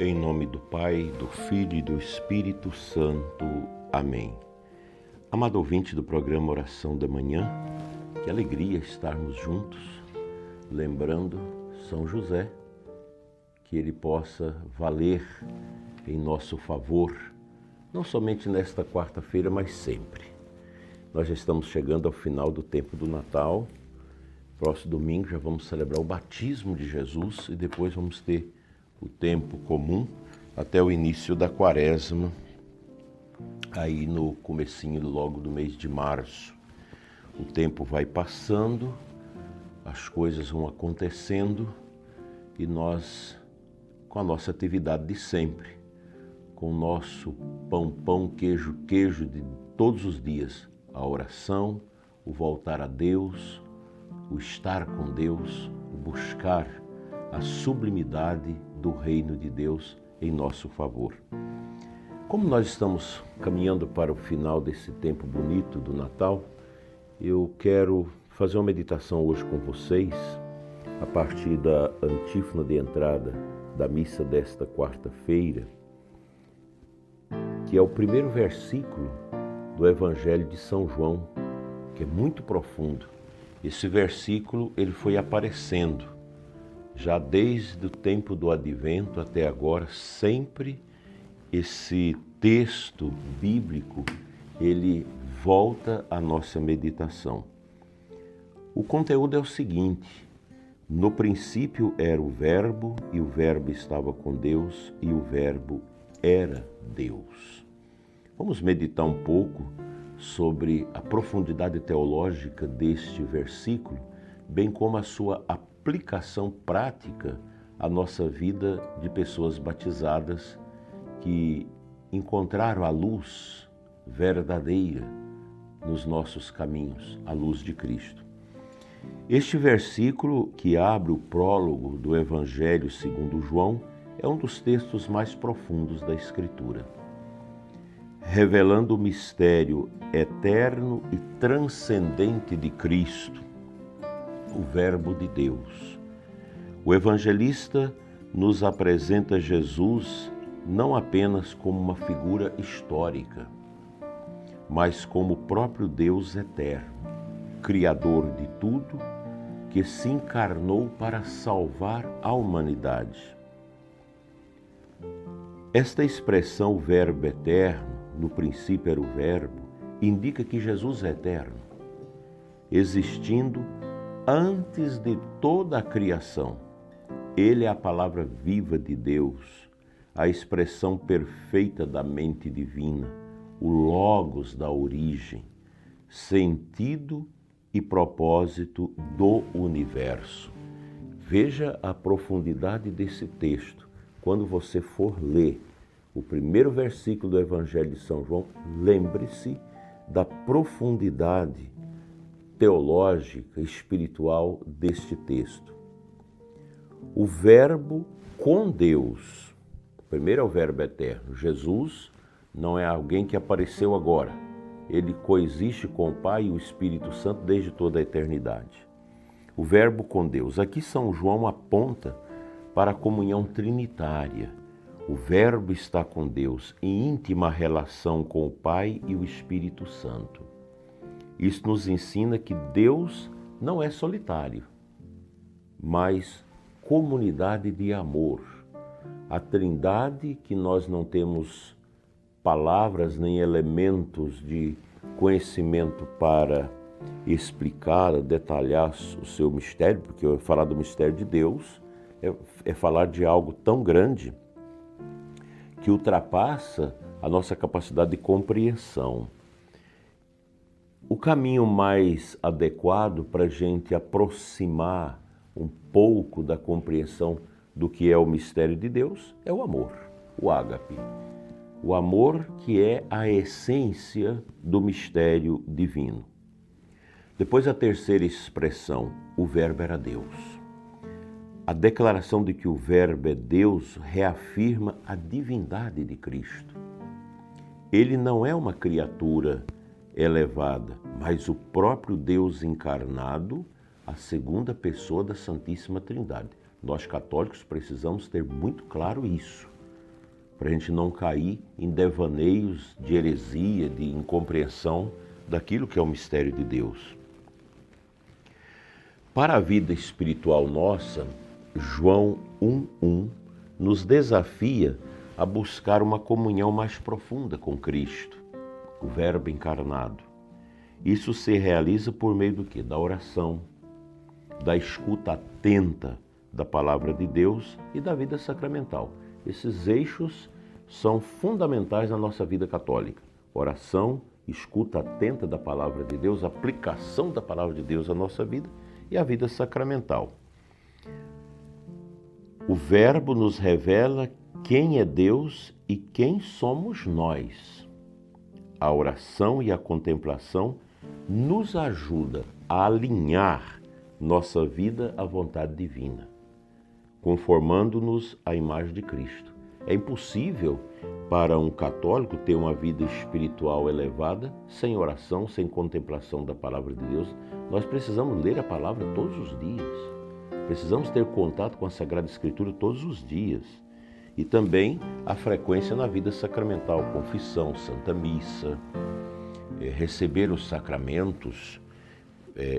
Em nome do Pai, do Filho e do Espírito Santo. Amém. Amado ouvinte do programa Oração da Manhã, que alegria estarmos juntos, lembrando São José, que ele possa valer em nosso favor, não somente nesta quarta-feira, mas sempre. Nós já estamos chegando ao final do tempo do Natal. Próximo domingo já vamos celebrar o batismo de Jesus e depois vamos ter o tempo comum até o início da Quaresma, aí no comecinho logo do mês de março. O tempo vai passando, as coisas vão acontecendo e nós, com a nossa atividade de sempre, com o nosso pão, queijo de todos os dias, a oração, o voltar a Deus, o estar com Deus, o buscar a sublimidade do reino de Deus em nosso favor. Como nós estamos caminhando para o final desse tempo bonito do Natal, eu quero fazer uma meditação hoje com vocês, a partir da antífona de entrada da missa desta quarta-feira, que é o primeiro versículo do Evangelho de São João, que é muito profundo. Esse versículo ele foi aparecendo já desde o tempo do Advento até agora, sempre esse texto bíblico ele volta à nossa meditação. O conteúdo é o seguinte: no princípio era o Verbo, e o Verbo estava com Deus, e o Verbo era Deus. Vamos meditar um pouco sobre a profundidade teológica deste versículo, bem como a sua aplicação prática à nossa vida de pessoas batizadas que encontraram a luz verdadeira nos nossos caminhos, a luz de Cristo. Este versículo, que abre o prólogo do Evangelho segundo João, é um dos textos mais profundos da Escritura, revelando o mistério eterno e transcendente de Cristo, o Verbo de Deus. O evangelista nos apresenta Jesus não apenas como uma figura histórica, mas como o próprio Deus eterno, Criador de tudo, que se encarnou para salvar a humanidade. Esta expressão Verbo eterno, no princípio era o Verbo, indica que Jesus é eterno, existindo antes de toda a criação. Ele é a palavra viva de Deus, a expressão perfeita da mente divina, o Logos da origem, sentido e propósito do universo. Veja a profundidade desse texto. Quando você for ler o primeiro versículo do Evangelho de São João, lembre-se da profundidade teológica, espiritual deste texto. O Verbo com Deus. Primeiro é o Verbo eterno. Jesus não é alguém que apareceu agora. Ele coexiste com o Pai e o Espírito Santo desde toda a eternidade. O Verbo com Deus. Aqui São João aponta para a comunhão trinitária. O Verbo está com Deus em íntima relação com o Pai e o Espírito Santo. Isso nos ensina que Deus não é solitário, mas comunidade de amor. A Trindade, que nós não temos palavras nem elementos de conhecimento para explicar, detalhar o seu mistério, porque falar do mistério de Deus é falar de algo tão grande que ultrapassa a nossa capacidade de compreensão. O caminho mais adequado para a gente aproximar um pouco da compreensão do que é o mistério de Deus é o amor, o ágape. O amor que é a essência do mistério divino. Depois a terceira expressão, o Verbo era Deus. A declaração de que o Verbo é Deus reafirma a divindade de Cristo. Ele não é uma criatura elevada, mas o próprio Deus encarnado, a segunda pessoa da Santíssima Trindade. Nós católicos precisamos ter muito claro isso. para a gente não cair em devaneios de heresia, de incompreensão daquilo que é o mistério de Deus. Para a vida espiritual nossa, João 1,1 nos desafia a buscar uma comunhão mais profunda com Cristo, o Verbo encarnado. Isso se realiza por meio do quê? Da oração, da escuta atenta da palavra de Deus e da vida sacramental. Esses eixos são fundamentais na nossa vida católica. Oração, escuta atenta da palavra de Deus, aplicação da palavra de Deus à nossa vida e a vida sacramental. O Verbo nos revela quem é Deus e quem somos nós. A oração e a contemplação nos ajuda a alinhar nossa vida à vontade divina, conformando-nos à imagem de Cristo. É impossível para um católico ter uma vida espiritual elevada sem oração, sem contemplação da palavra de Deus. Nós precisamos ler a palavra todos os dias. Precisamos ter contato com a Sagrada Escritura todos os dias. E também a frequência na vida sacramental, confissão, Santa Missa, receber os sacramentos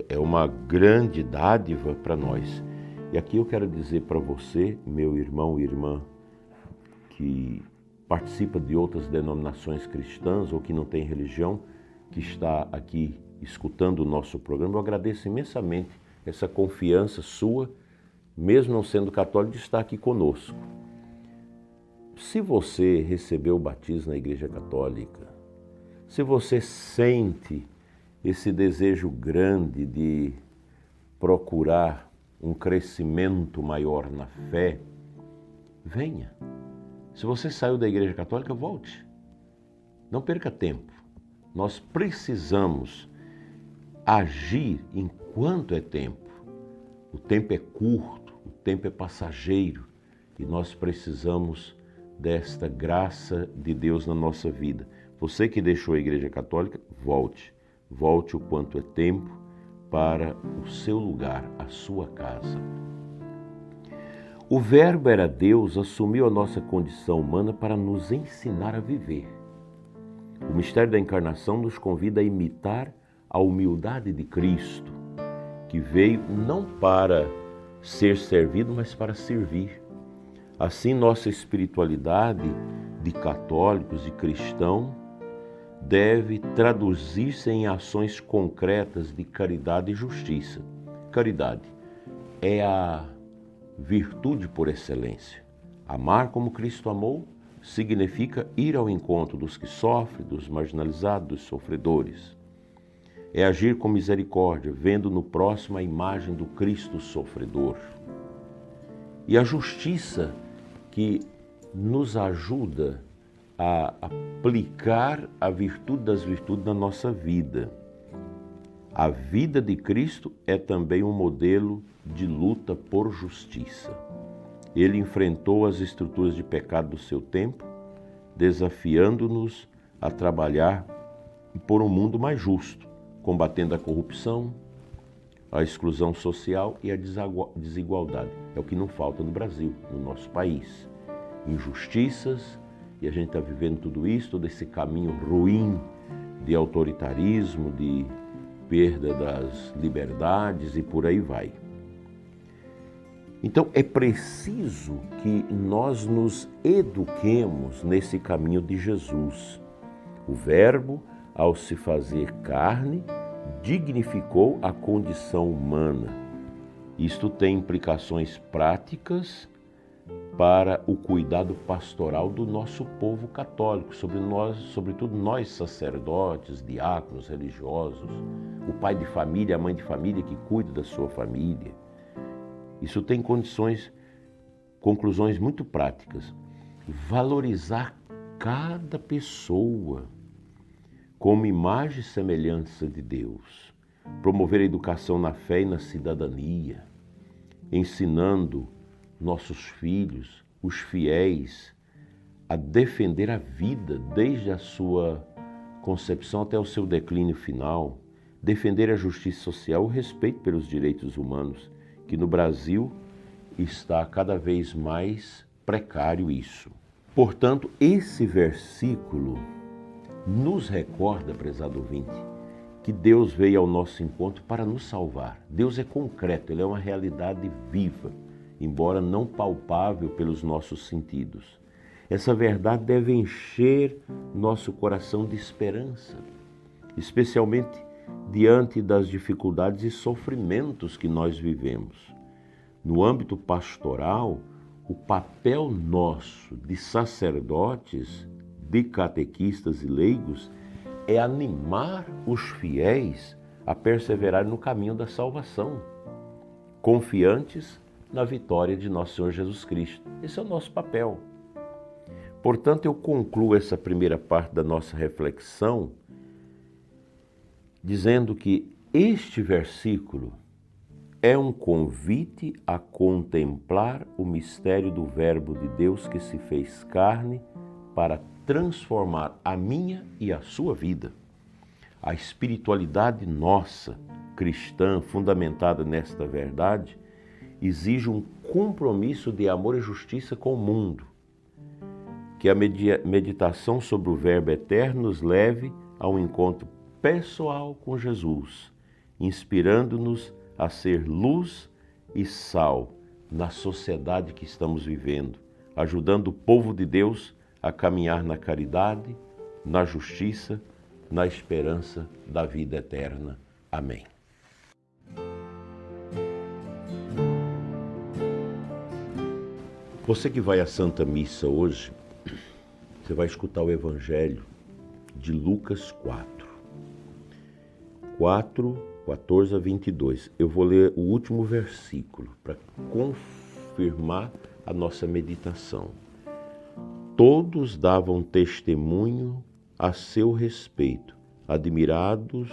é uma grande dádiva para nós. E aqui eu quero dizer para você, meu irmão e irmã, que participa de outras denominações cristãs ou que não tem religião, que está aqui escutando o nosso programa, eu agradeço imensamente essa confiança sua, mesmo não sendo católico, de estar aqui conosco. Se você recebeu o batismo na Igreja Católica, se você sente esse desejo grande de procurar um crescimento maior na fé, venha. Se você saiu da Igreja Católica, volte. Não perca tempo. Nós precisamos agir enquanto é tempo. O tempo é curto, o tempo é passageiro e nós precisamos desta graça de Deus na nossa vida. Você que deixou a Igreja Católica, volte. Volte o quanto é tempo para o seu lugar, a sua casa. O Verbo era Deus, assumiu a nossa condição humana para nos ensinar a viver. O mistério da encarnação nos convida a imitar a humildade de Cristo, que veio não para ser servido, mas para servir. Assim, nossa espiritualidade de católicos e cristãos deve traduzir-se em ações concretas de caridade e justiça. Caridade é a virtude por excelência. Amar como Cristo amou significa ir ao encontro dos que sofrem, dos marginalizados, dos sofredores. É agir com misericórdia, vendo no próximo a imagem do Cristo sofredor. E a justiça que nos ajuda a aplicar a virtude das virtudes na nossa vida. A vida de Cristo é também um modelo de luta por justiça. Ele enfrentou as estruturas de pecado do seu tempo, desafiando-nos a trabalhar por um mundo mais justo, combatendo a corrupção, a exclusão social e a desigualdade. É o que não falta no Brasil, no nosso país. Injustiças, e a gente está vivendo tudo isso, todo esse caminho ruim de autoritarismo, de perda das liberdades e por aí vai. Então é preciso que nós nos eduquemos nesse caminho de Jesus. O Verbo, ao se fazer carne, dignificou a condição humana. Isto tem implicações práticas para o cuidado pastoral do nosso povo católico, sobretudo nós sacerdotes, diáconos, religiosos, o pai de família, a mãe de família que cuida da sua família. Isso tem conclusões muito práticas. Valorizar cada pessoa como imagem e semelhança de Deus. Promover a educação na fé e na cidadania, ensinando nossos filhos, os fiéis, a defender a vida desde a sua concepção até o seu declínio final, defender a justiça social, o respeito pelos direitos humanos, que no Brasil está cada vez mais precário isso. Portanto, esse versículo nos recorda, prezado ouvinte, que Deus veio ao nosso encontro para nos salvar. Deus é concreto, Ele é uma realidade viva, embora não palpável pelos nossos sentidos. Essa verdade deve encher nosso coração de esperança, especialmente diante das dificuldades e sofrimentos que nós vivemos. No âmbito pastoral, o papel nosso de sacerdotes, de catequistas e leigos é animar os fiéis a perseverar no caminho da salvação, confiantes na vitória de nosso Senhor Jesus Cristo. Esse é o nosso papel. Portanto, eu concluo essa primeira parte da nossa reflexão dizendo que este versículo é um convite a contemplar o mistério do Verbo de Deus que se fez carne para transformar a minha e a sua vida. A espiritualidade nossa, cristã, fundamentada nesta verdade, exige um compromisso de amor e justiça com o mundo. Que a meditação sobre o Verbo eterno nos leve a um encontro pessoal com Jesus, inspirando-nos a ser luz e sal na sociedade que estamos vivendo, ajudando o povo de Deus a caminhar na caridade, na justiça, na esperança da vida eterna. Amém. Você que vai à Santa Missa hoje, você vai escutar o Evangelho de Lucas 4, 14 a 22. Eu vou ler o último versículo para confirmar a nossa meditação. Todos davam testemunho a seu respeito, admirados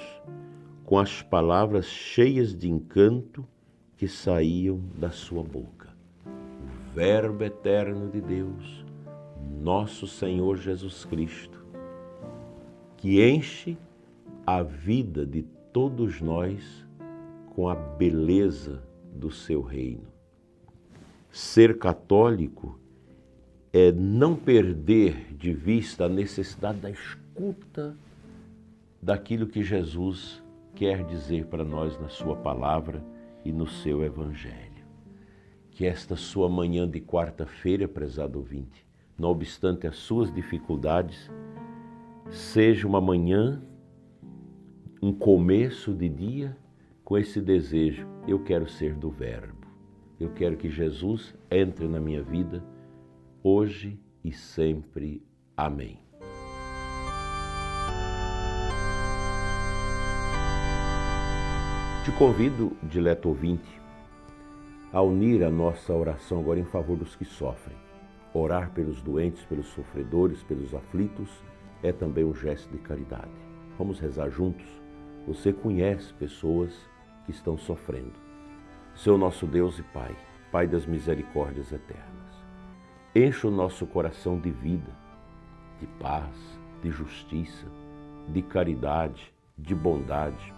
com as palavras cheias de encanto que saíam da sua boca. O Verbo eterno de Deus, nosso Senhor Jesus Cristo, que enche a vida de todos nós com a beleza do seu reino. Ser católico é não perder de vista a necessidade da escuta daquilo que Jesus quer dizer para nós na sua palavra e no seu Evangelho. Que esta sua manhã de quarta-feira, prezado ouvinte, não obstante as suas dificuldades, seja uma manhã, um começo de dia com esse desejo. Eu quero ser do Verbo. Eu quero que Jesus entre na minha vida hoje e sempre. Amém. Te convido, dileto ouvinte, a unir a nossa oração agora em favor dos que sofrem. Orar pelos doentes, pelos sofredores, pelos aflitos é também um gesto de caridade. Vamos rezar juntos? Você conhece pessoas que estão sofrendo. Seu nosso Deus e Pai, Pai das misericórdias eternas, enche o nosso coração de vida, de paz, de justiça, de caridade, de bondade,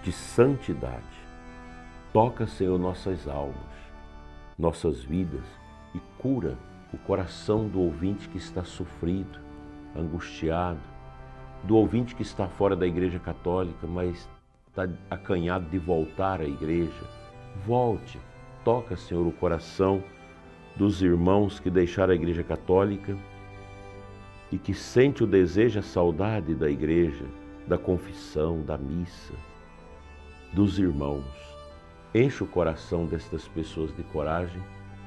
de santidade. Toca, Senhor, nossas almas, nossas vidas e cura o coração do ouvinte que está sofrido, angustiado, do ouvinte que está fora da Igreja Católica, mas está acanhado de voltar à Igreja. Volte, toca, Senhor, o coração dos irmãos que deixaram a Igreja Católica e que sente o desejo, a saudade da Igreja, da confissão, da missa, dos irmãos. Enche o coração destas pessoas de coragem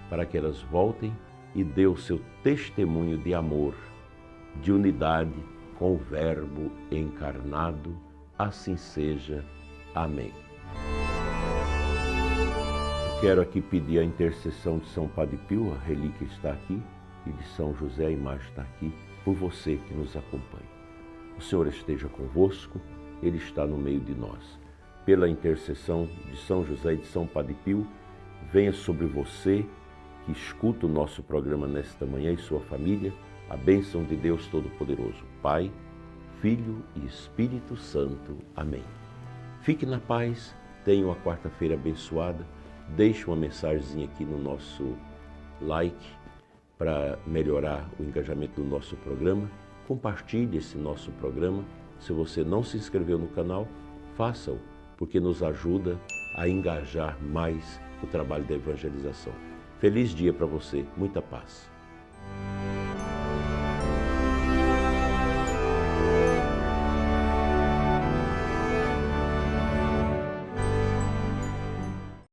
para que elas voltem e dê o seu testemunho de amor, de unidade com o Verbo encarnado. Assim seja. Amém. Quero aqui pedir a intercessão de São Padre Pio, a relíquia está aqui, e de São José, a imagem está aqui, por você que nos acompanha. O Senhor esteja convosco, Ele está no meio de nós. Pela intercessão de São José e de São Padre Pio, venha sobre você que escuta o nosso programa nesta manhã e sua família, a bênção de Deus Todo-Poderoso, Pai, Filho e Espírito Santo. Amém. Fique na paz, tenha uma quarta-feira abençoada, deixe uma mensagenzinha aqui no nosso like, para melhorar o engajamento do nosso programa. Compartilhe esse nosso programa. Se você não se inscreveu no canal, faça-o, porque nos ajuda a engajar mais o trabalho da evangelização. Feliz dia para você, muita paz.